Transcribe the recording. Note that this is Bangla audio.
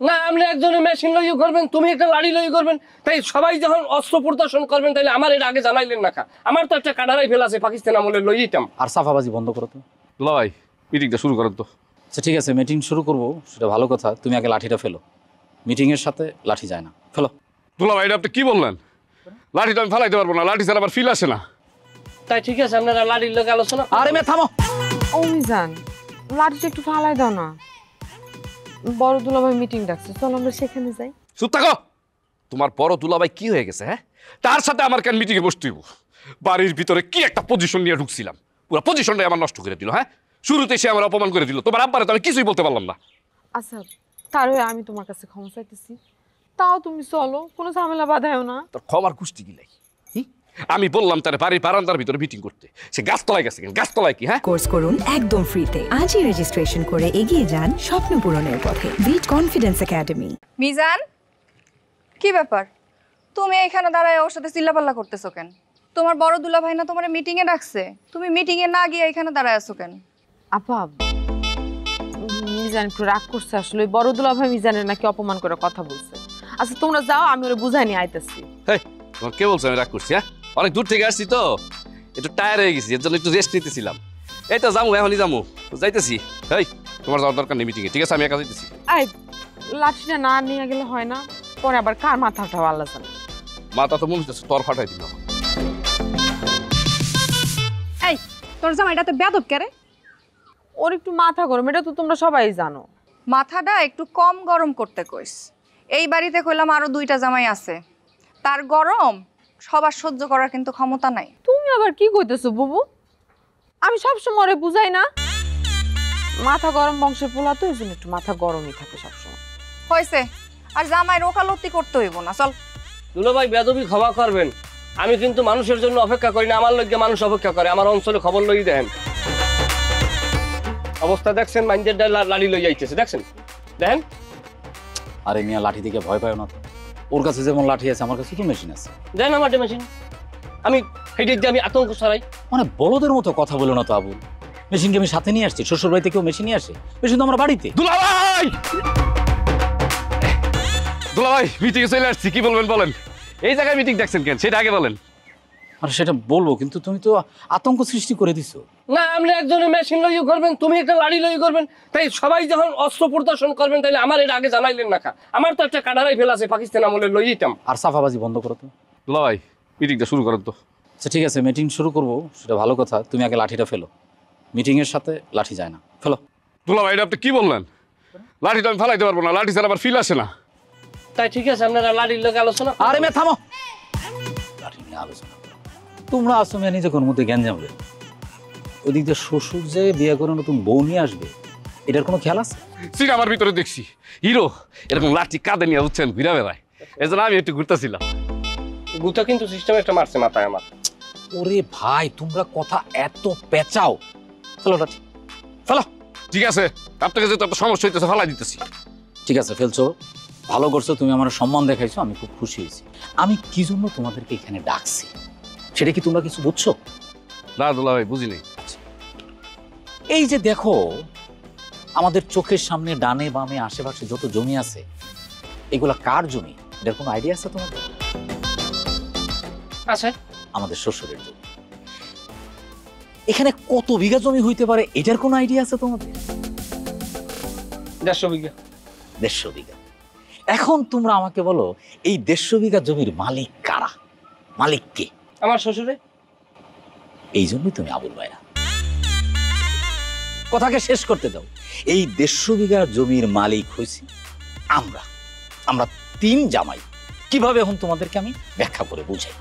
না আপনি একজনের মেশিন লইও করবেন, তুমি একটা লাড়ি লই করবেন, তাই সবাই যখন অস্ত্র প্রদর্শন করবেন তাহলে আমার এর আগে জানাইলেন না কা? আমার তো একটা কাটারাই ফেল আছে পাকিস্তান আমলে লইতাম। আর সাফাবাজি বন্ধ করো তো। ভাই মিটিংটা শুরু করেন তো। আচ্ছা ঠিক আছে, মিটিং শুরু করবো সেটা ভালো কথা, তুমি আগে লাঠিটা ফেলো। মিটিংয়ের সাথে লাঠি যায় না, ফেলো। দুলা ভাই এটা আপনি কি বললেন? লাঠিটা আমি ফেলাইতে পারবো না, লাঠি ছাড়া আবার ফিল আসে না। তাই ঠিক আছে, আপনারা লাড়ির লোক আলোচনা। আরে মেয়ে থামো। অমিজান, লাঠিটা একটু ফালাই দাও না। বড় দুলাভাই মিটিং ডাকছে, চলো আমরা সেখানে যাই। চুপ থাকো। তোমার বড় দুলা ভাই কি হয়ে গেছে? হ্যাঁ, তার সাথে আমার কেন মিটিংয়ে বসতে হইব? বাড়ির ভিতরে কি একটা পজিশন নিয়ে ঢুকছিলাম, পুরো পজিশনটাই আমার নষ্ট করে দিল। হ্যাঁ, শুরুতে সে আমার অপমান করে দিল। তোমার আব্বারে তো আমি কিছুই বলতে পারলাম না। আচ্ছা, তার হয়ে আমি তোমার কাছে ক্ষমা চাইতেছি, তাও তুমি চলো, কোনো ঝামেলা বাধায়ও না। তোর ক্ষমার কুষ্টি গিলাই। আমি বললাম তার বাড়ির বারান্দার ভিতরে মিটিং করতে, সে গাছতলায় গেছে। গাছতলায় কি? হ্যাঁ, কোর্স করুন একদম ফ্রিতে। আজই রেজিস্ট্রেশন করে এগিয়ে যান স্বপ্ন পূরণের পথে। Bit confidence academy. মিজান, কি ব্যাপার? তুমি এখানে দাঁড়ায় ওর সাথে চিল্লাপাল্লা করতেছো কেন? তোমার বড় দুলা ভাই না তোমার মিটিং এ ডাকছে, তুমি মিটিং এ না গিয়ে এখানে দাঁড়ায় আছো কেন? আপা, মিজান একটু রাগ করছে আসলে, বড় দুলাভাই মিজানের নাকি অপমান করে কথা বলছে। আচ্ছা তোমরা যাও, আমি ওরা বুঝাই নিয়ে আইতেছি। তোমার কে বলছো আমি রাগ করছি? হ্যাঁ, অনেক দূর থেকে আসছি তো, একটু টায়ার হয়ে গেছি, এর জন্য একটু রেস্ট নিতেছিলাম। এই তো যাবো, এখনই যাবো, যাইতেছি। এই তোমার যাওয়ার দরকার নেই মিটিংয়ে, ঠিক আছে? আমি একা যাইতেছি। এই লাঠিটা না নিয়ে গেলে হয় না? পরে আবার কার মাথা উঠাও আল্লাহ জানে। মাথা তো মনে হচ্ছে তোর ফাটাই দিল। এই তোর জামাইটা তো বেয়াদব কে রে? ওর একটু মাথা গরম, এটা তো তোমরা সবাই জানো। মাথাটা একটু কম গরম করতে কইস। এই বাড়িতে কইলাম আরো 2টা জামাই আছে, তার গরম সবার সহ্য করার কিন্তু ক্ষমতা নাই। তুমি আবার কি কইতেছো বুবু? আমি সবসময় ওরে বুঝাই না, মাথা গরম বংশের পোলা তো, এই জন্য একটু মাথা গরমই থাকে সবসময়। হয়েছে, আর জামাই ওকালতি করতে হইব না, চল। দুলা ভাই বেদবি ক্ষমা করবেন, আমি কিন্তু মানুষের জন্য অপেক্ষা করি না, আমার লগে মানুষ অপেক্ষা করে। আমার অঞ্চলে খবর লই দেন, অবস্থা দেখছেন, মাইন্ডের লাড়ি লই যাইতেছে, দেখছেন? দেখেন। আরে মিয়া লাঠি দিকে ভয় পায় না তো, ওর কাছে যেমন লাঠি আছে আমার কাছে তো মেশিন আছে। দেন আমার মেশিন, আমি হেঁটে দিয়ে আমি আতঙ্ক ছড়াই। মানে বলদের মতো কথা বলো না তো আবুল। মেশিনকে আমি সাথে নিয়ে আসছি, শ্বশুর বাড়িতে কেউ মেশিন নিয়ে আসে? মেশিন তো আমার বাড়িতে। দুলা ভাই, দুলা ভাই মিটিংয়ে চলে আসছি, কি বলবেন বলেন? এই জায়গায় মিটিং দেখছেন কেন সেটা আগে বলেন। আর সেটা বলবো, কিন্তু তুমি তো আতঙ্ক সৃষ্টি করে দিছো। না আপনি একজনের মেশিন লইও করবেন, তুমি একটা লাড়ি লই করবেন, তাই সবাই যখন অস্ত্র প্রদর্শন করবেন তাহলে আমার এর আগে জানাইলেন না কা? আমার তো একটা কাটারাই ফেল আছে পাকিস্তান আমলে লইতাম। আর সাফাবাজি বন্ধ করো তো। দুলা ভাই মিটিংটা শুরু করেন তো। আচ্ছা ঠিক আছে, মিটিং শুরু করবো সেটা ভালো কথা, তুমি আগে লাঠিটা ফেলো। মিটিংয়ের সাথে লাঠি যায় না, ফেলো। দুলা ভাই এটা আপনি কি বললেন? লাঠিটা আমি ফেলাইতে পারবো না, লাঠি ছাড়া আবার ফিল আসে না। তাই ঠিক আছে, আপনারা লাড়ির লোক আলোচনা। আরে মেয়ে থামো। লাঠি নিয়ে আলোচনা করো। তোমরা আসো মেয়ে নিজের মধ্যে জ্ঞান যাবে। ওদিক দিয়ে শ্বশুর যে বিয়ে করে নতুন বউ নিয়ে আসবে, এটার কোনো খেয়াল আছে? সিনেমার ভিতরে দেখছি হিরো এরকম লাঠি কাঁধে নিয়ে উঠছেন, ঘুরা বেড়ায়। এই জন্য আমি একটু ঘুরতেছিলাম। গুতা কিন্তু সিস্টেম একটা মারছে মাথায় আমার। ওরে ভাই, তোমরা কথা এত পেঁচাও। ফেলো লাঠি, ফেলো। ঠিক আছে, আপনাকে যেহেতু একটা সমস্যা হইতেছে ফেলাই দিতেছি। ঠিক আছে ফেলছো, ভালো করছো, তুমি আমার সম্মান দেখাইছো, আমি খুব খুশি হয়েছি। আমি কি জন্য তোমাদেরকে এখানে ডাকছি সেটা কি তোমরা কিছু বুঝছো? না দুলা ভাই বুঝিনি। এই যে দেখো, আমাদের চোখের সামনে ডানে বামে আশেপাশে যত জমি আছে, এগুলা কার জমি? এটার কোনো আইডিয়া আছে তোমাদের? আছে, আমাদের শ্বশুরের জমি। এখানে কত বিঘা জমি হইতে পারে এটার কোনো আইডিয়া আছে তোমাদের? 150 বিঘা। 150 বিঘা। এখন তোমরা আমাকে বলো, এই 150 বিঘা জমির মালিক কারা? মালিক কে? আমার শ্বশুরে। এই জন্যই তুমি আবুল ভাইরা। কথাকে শেষ করতে দাও। এই 150 বিঘা জমির মালিক হয়েছি আমরা। আমরা 3 জামাই। কিভাবে এখন তোমাদেরকে আমি ব্যাখ্যা করে বুঝাই।